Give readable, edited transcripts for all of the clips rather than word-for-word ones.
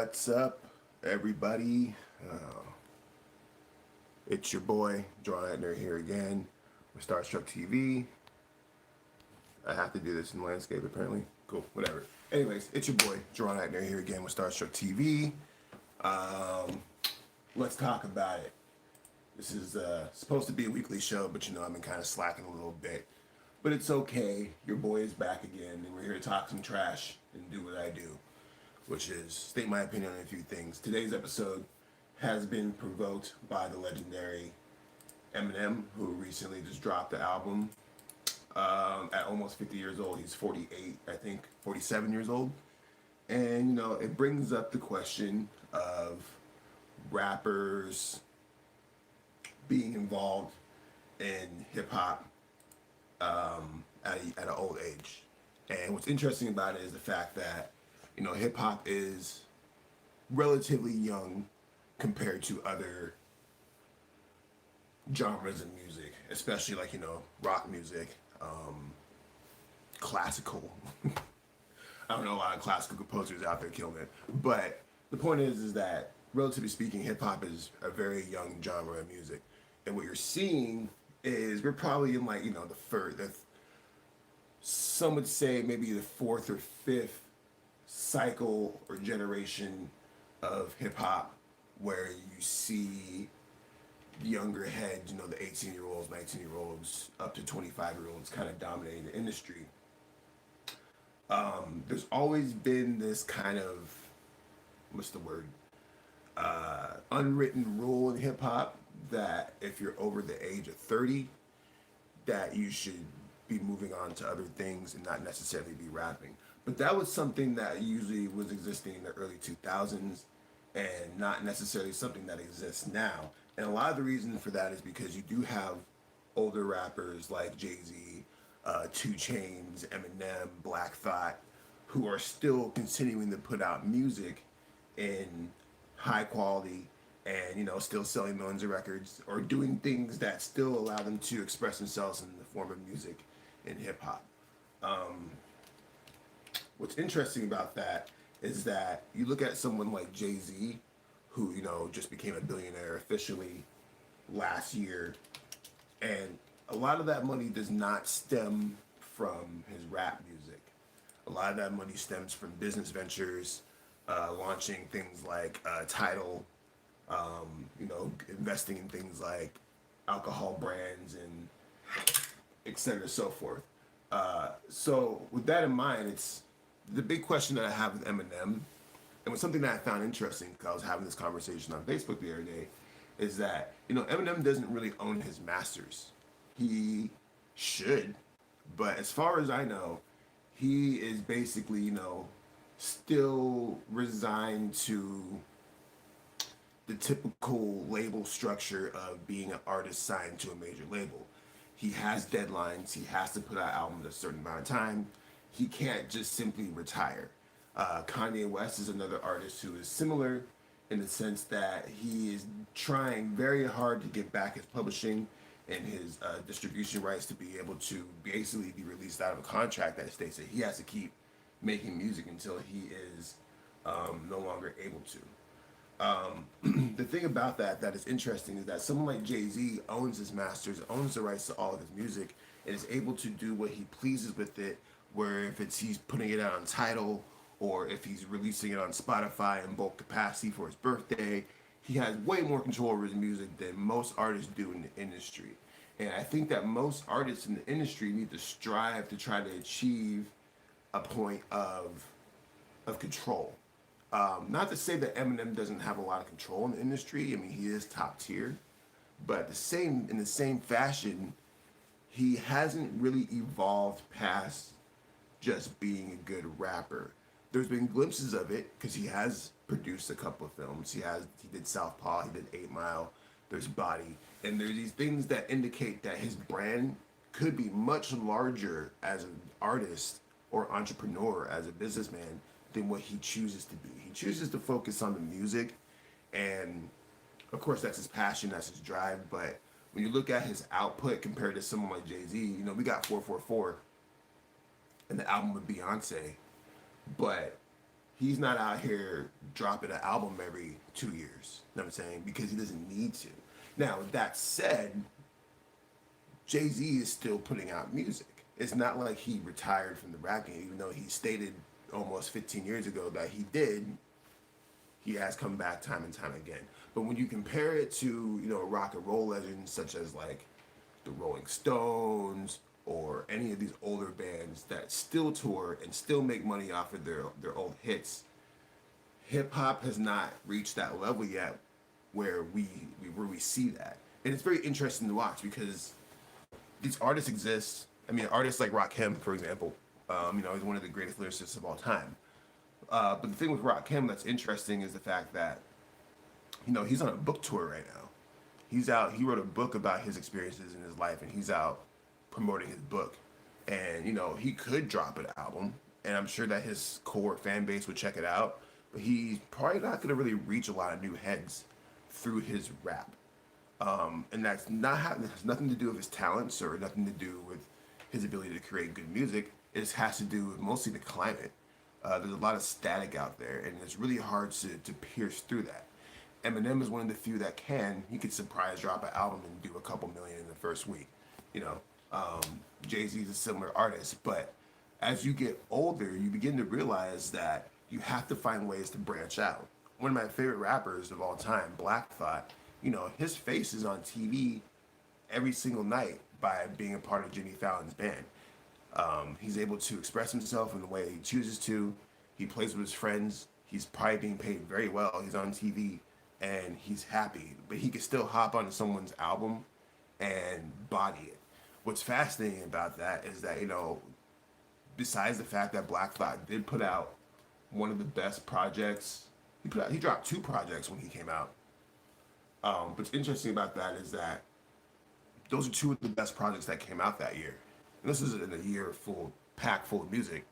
What's up, everybody? It's your boy, Jaron Ikner here again with Starstruck TV. I have to do this in landscape, apparently. Cool, whatever. Anyways, it's your boy, Jaron Ikner here again with Starstruck TV. Um, let's talk about it. This is supposed to be a weekly show, but I've been kind of slacking a little bit. But it's okay. Your boy is back again, and we're here to talk some trash and do what I do, which is state my opinion on a few things. Today's episode has been provoked by the legendary Eminem, who recently just dropped the album at almost 50 years old. He's 48, I think, 47 years old. And, it brings up the question of rappers being involved in hip hop at an old age. And what's interesting about it is the fact that, hip hop is relatively young compared to other genres of music, especially like, rock music, classical. I don't know a lot of classical composers out there killing it. But the point is that, relatively speaking, hip hop is a very young genre of music. And what you're seeing is we're probably in like, some would say maybe the fourth or fifth cycle or generation of hip hop where you see the younger heads, the 18-year-olds, 19-year-olds, up to 25-year-olds kind of dominating the industry. There's always been this kind of, what's the word? Unwritten rule in hip hop that if you're over the age of 30, that you should be moving on to other things and not necessarily be rapping. But that was something that usually was existing in the early 2000s and not necessarily something that exists now. And a lot of the reason for that is because you do have older rappers like Jay-Z, 2 Chainz, Eminem, Black Thought, who are still continuing to put out music in high quality and, still selling millions of records or doing things that still allow them to express themselves in the form of music in hip hop. What's interesting about that is that you look at someone like Jay-Z, who, just became a billionaire officially last year, and a lot of that money does not stem from his rap music. A lot of that money stems from business ventures, launching things like Tidal, investing in things like alcohol brands and et cetera, so forth. So with that in mind, it's the big question that I have with Eminem, and was something that I found interesting because I was having this conversation on Facebook the other day, is that, Eminem doesn't really own his masters. He should, but as far as I know, he is basically, still resigned to the typical label structure of being an artist signed to a major label. He has deadlines. He has to put out albums at a certain amount of time. He can't just simply retire. Kanye West is another artist who is similar in the sense that he is trying very hard to get back his publishing and his distribution rights to be able to basically be released out of a contract that states that he has to keep making music until he is no longer able to. The thing about that is interesting is that someone like Jay-Z owns his masters, owns the rights to all of his music, and is able to do what he pleases with it, where if it's he's putting it out on Tidal, or if he's releasing it on Spotify in bulk capacity for his birthday, he has way more control over his music than most artists do in the industry. And I think that most artists in the industry need to strive to try to achieve a point of control. Not to say that Eminem doesn't have a lot of control in the industry. I mean, he is top tier, but in the same fashion, he hasn't really evolved past just being a good rapper. There's been glimpses of it because he has produced a couple of films. He did Southpaw, he did 8 Mile. There's Body, and there's these things that indicate that his brand could be much larger as an artist or entrepreneur, as a businessman, than what he chooses to be. He chooses to focus on the music, and of course that's his passion, that's his drive. But when you look at his output compared to someone like Jay-Z, we got 444 and the album with Beyonce, but He's not out here dropping an album every 2 years. You know what I'm saying? Because he doesn't need to. Now, with that said, Jay-Z is still putting out music. It's not like he retired from the rap game, even though he stated almost 15 years ago that he did. He has come back time and time again. But when you compare it to, rock and roll legends such as like the Rolling Stones or any of these older bands that still tour and still make money off of their old hits, hip hop has not reached that level yet where we see that. And it's very interesting to watch because these artists exist. I mean, artists like Rakim, for example, he's one of the greatest lyricists of all time. But the thing with Rakim that's interesting is the fact that, he's on a book tour right now. He's out. He wrote a book about his experiences in his life, and he's out promoting his book. And he could drop an album, and I'm sure that his core fan base would check it out. But he's probably not going to really reach a lot of new heads through his rap. And that's not it has nothing to do with his talents or nothing to do with his ability to create good music. It just has to do with mostly the climate. There's a lot of static out there, and it's really hard to pierce through that. Eminem is one of the few that can. He could surprise drop an album and do a couple million in the first week. Jay-Z is a similar artist, but as you get older, you begin to realize that you have to find ways to branch out. One of my favorite rappers of all time, Black Thought, his face is on TV every single night by being a part of Jimmy Fallon's band. He's able to express himself in the way he chooses to. He plays with his friends. He's probably being paid very well. He's on TV and he's happy, but he can still hop onto someone's album and body it. What's fascinating about that is that, besides the fact that Black Thought did put out one of the best projects, he dropped two projects when he came out. What's interesting about that is that those are two of the best projects that came out that year. And this is in a year packed full of music.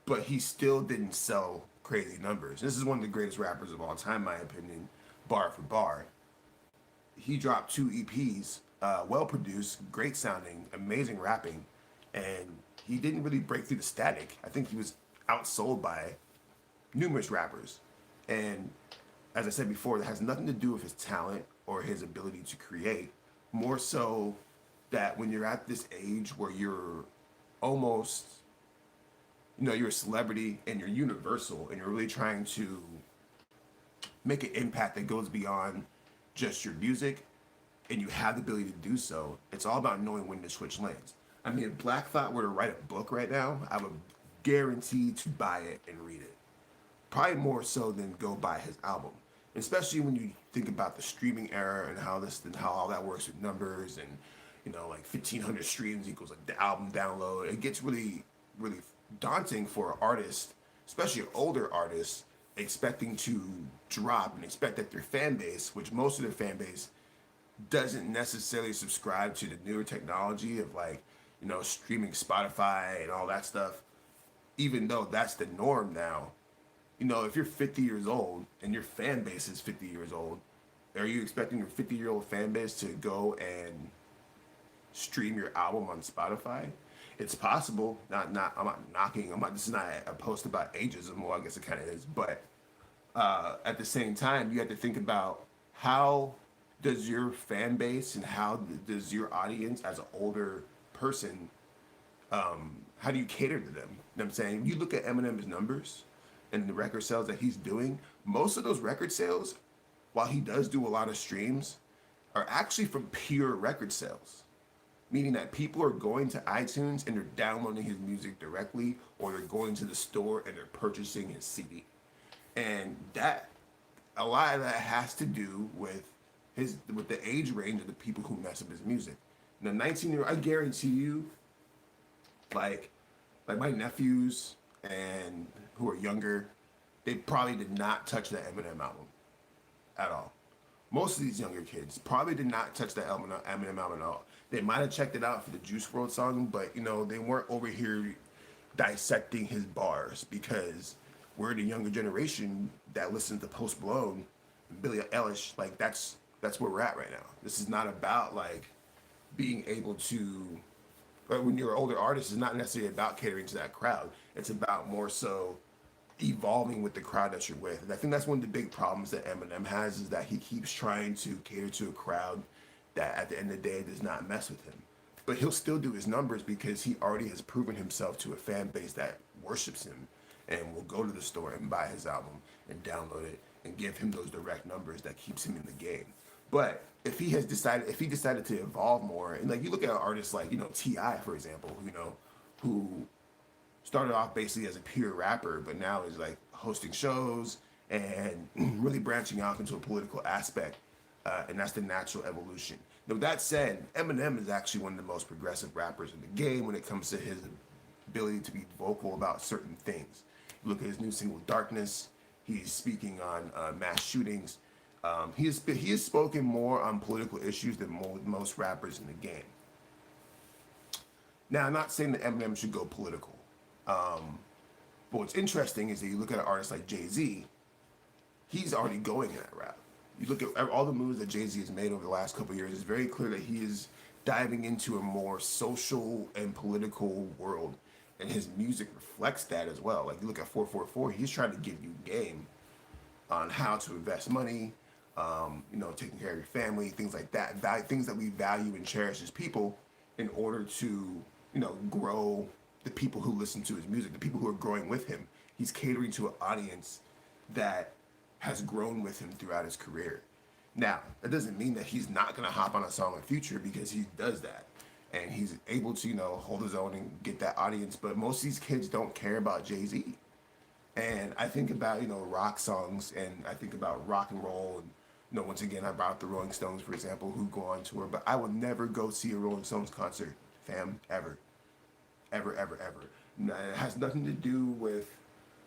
But he still didn't sell crazy numbers. This is one of the greatest rappers of all time, in my opinion, bar for bar. He dropped two EPs, well produced, great sounding, amazing rapping, and he didn't really break through the static. I think he was outsold by numerous rappers. And as I said before, that has nothing to do with his talent or his ability to create. More so that when you're at this age where you're almost, you're a celebrity and you're universal and you're really trying to make an impact that goes beyond just your music and you have the ability to do so, it's all about knowing when to switch lanes. I mean, if Black Thought were to write a book right now, I would guarantee to buy it and read it. Probably more so than go buy his album. Especially when you think about the streaming era and how all that works with numbers and like 1,500 streams equals the album download. It gets really, really daunting for an artist, especially an older artist, expecting to drop and expect that their fan base, which most of their fan base doesn't necessarily subscribe to the newer technology of like, streaming Spotify and all that stuff, even though that's the norm now. If you're 50 years old and your fan base is 50 years old, are you expecting your 50-year-old fan base to go and stream your album on Spotify? It's possible. I'm not knocking. This is not a post about ageism. Well, I guess it kind of is. But at the same time, you have to think about how does your fan base and how does your audience as an older person, how do you cater to them? You know what I'm saying? You look at Eminem's numbers and the record sales that he's doing, most of those record sales, while he does do a lot of streams, are actually from pure record sales. Meaning that people are going to iTunes and they're downloading his music directly, or they're going to the store and they're purchasing his CD. And a lot of that has to do with the age range of the people who mess up his music. The 19-year-old, I guarantee you, like my nephews and who are younger, they probably did not touch that Eminem album at all. Most of these younger kids probably did not touch that Eminem album at all. They might have checked it out for the Juice WRLD song, but they weren't over here dissecting his bars because we're the younger generation that listens to Post Malone and Billie Eilish. Like that's where we're at right now. This is not about like being able to. But when you're an older artist, it's not necessarily about catering to that crowd. It's about more so evolving with the crowd that you're with. And I think that's one of the big problems that Eminem has, is that he keeps trying to cater to a crowd that at the end of the day does not mess with him. But he'll still do his numbers because he already has proven himself to a fan base that worships him and will go to the store and buy his album and download it and give him those direct numbers that keeps him in the game. But if he decided to evolve more, and like you look at artists like, Ti, for example, who started off basically as a pure rapper, but now is like hosting shows and really branching out into a political aspect, and that's the natural evolution. Now, with that said, Eminem is actually one of the most progressive rappers in the game when it comes to his ability to be vocal about certain things. You look at his new single "Darkness." He's speaking on mass shootings. He has spoken more on political issues than most rappers in the game. Now, I'm not saying that Eminem should go political. But what's interesting is that you look at an artist like Jay-Z, he's already going in that route. You look at all the moves that Jay-Z has made over the last couple of years, it's very clear that he is diving into a more social and political world, and his music reflects that as well. Like you look at 444, he's trying to give you game on how to invest money, taking care of your family, things like that, things that we value and cherish as people in order to, grow the people who listen to his music, the people who are growing with him. He's catering to an audience that has grown with him throughout his career. Now, that doesn't mean that he's not going to hop on a song in the future, because he does that. And he's able to, hold his own and get that audience. But most of these kids don't care about Jay-Z. And I think about, rock songs, and I think about rock and roll. And, once again, I brought up the Rolling Stones, for example, who go on tour. But I will never go see a Rolling Stones concert, fam, ever. Ever, ever, ever. It has nothing to do with...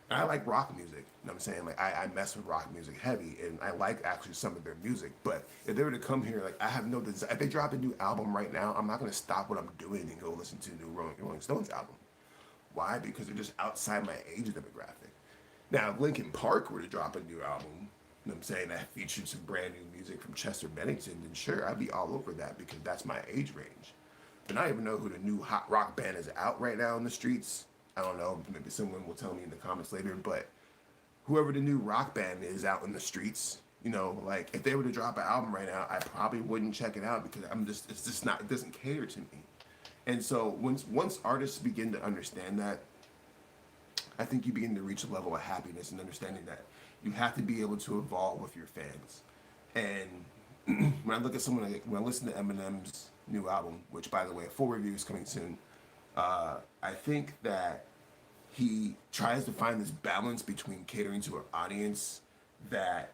I like rock music, you know what I'm saying? Like, I mess with rock music heavy, and I like actually some of their music. But if they were to come here, like, I have no desire... If they drop a new album right now, I'm not going to stop what I'm doing and go listen to the new Rolling Stones album. Why? Because they're just outside my age demographic. Now, if Linkin Park were to drop a new album, you know what I'm saying, that featured some brand new music from Chester Bennington, then sure, I'd be all over that, because that's my age range. But I don't even know who the new hot rock band is out right now in the streets. I don't know. Maybe someone will tell me in the comments later. But whoever the new rock band is out in the streets, like if they were to drop an album right now, I probably wouldn't check it out, because it's just not, it doesn't cater to me. And so once artists begin to understand that, I think you begin to reach a level of happiness and understanding that you have to be able to evolve with your fans. And when I look at when I listen to Eminem's new album, which, by the way, a full review is coming soon, I think that he tries to find this balance between catering to an audience that's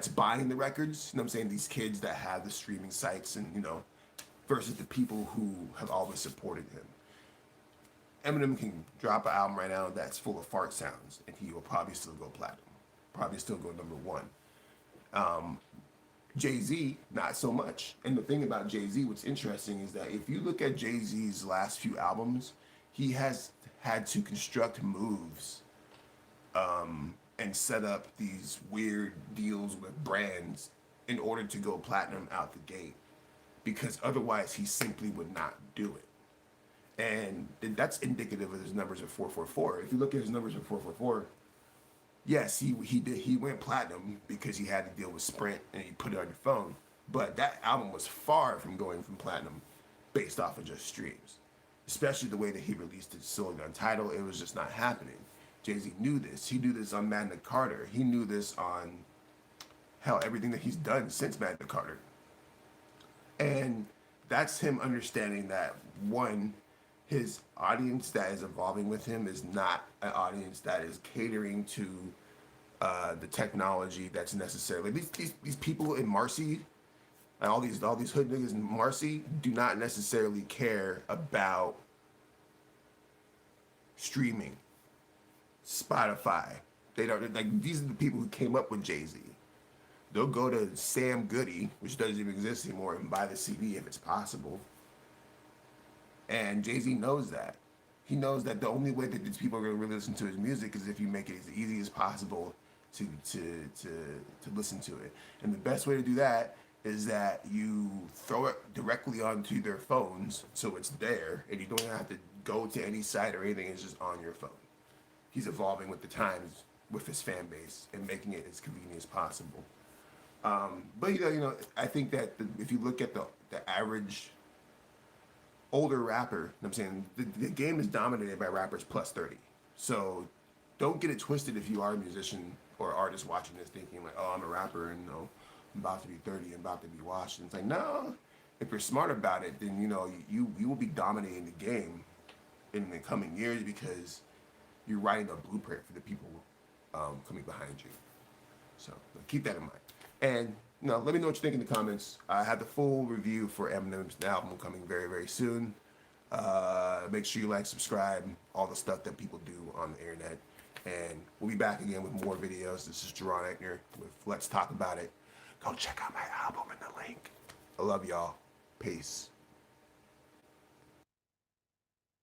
buying the records, you know what I'm saying, these kids that have the streaming sites, and versus the people who have always supported him. Eminem can drop an album right now that's full of fart sounds, and he will probably still go platinum, probably still go number one. Jay-Z, not so much. And the thing about Jay-Z, what's interesting is that if you look at Jay-Z's last few albums, he has had to construct moves and set up these weird deals with brands in order to go platinum out the gate, because otherwise he simply would not do it. And that's indicative of his numbers at 444. If you look at his numbers at 444, yes, he went platinum because he had to deal with Sprint and he put it on your phone. But that album was far from going from platinum based off of just streams. Especially the way that he released it solely on Tidal, it was just not happening. Jay-Z knew this. He knew this on Magna Carta. He knew this on, hell, everything that he's done since Magna Carta. And that's him understanding that, one, his audience that is evolving with him is not an audience that is catering to the technology that's necessary. Like these people in Marcy, and all these hood niggas in Marcy do not necessarily care about streaming, Spotify. They don't, like, these are the people who came up with Jay-Z. They'll go to Sam Goody, which doesn't even exist anymore, and buy the CD if it's possible. And Jay-Z knows that. He knows that the only way that these people are going to really listen to his music is if you make it as easy as possible to listen to it. And the best way to do that is that you throw it directly onto their phones, so it's there, and you don't have to go to any site or anything. It's just on your phone. he's evolving with the times with his fan base and making it as convenient as possible. But I think that if you look at the average older rapper, you know what I'm saying the game is dominated by rappers plus 30. So don't get it twisted if you are a musician or artist watching this thinking like, oh, I'm a rapper and I'm about to be 30 and about to be washed. And it's like, no, if you're smart about it, then you will be dominating the game in the coming years because you're writing a blueprint for the people coming behind you. So keep that in mind. And let me know what you think in the comments. I have the full review for Eminem's album coming very, very soon. Make sure you like, subscribe, all the stuff that people do on the internet. And we'll be back again with more videos. This is Jaron Ikner with Let's Talk About It. Go check out my album in the link. I love y'all. Peace.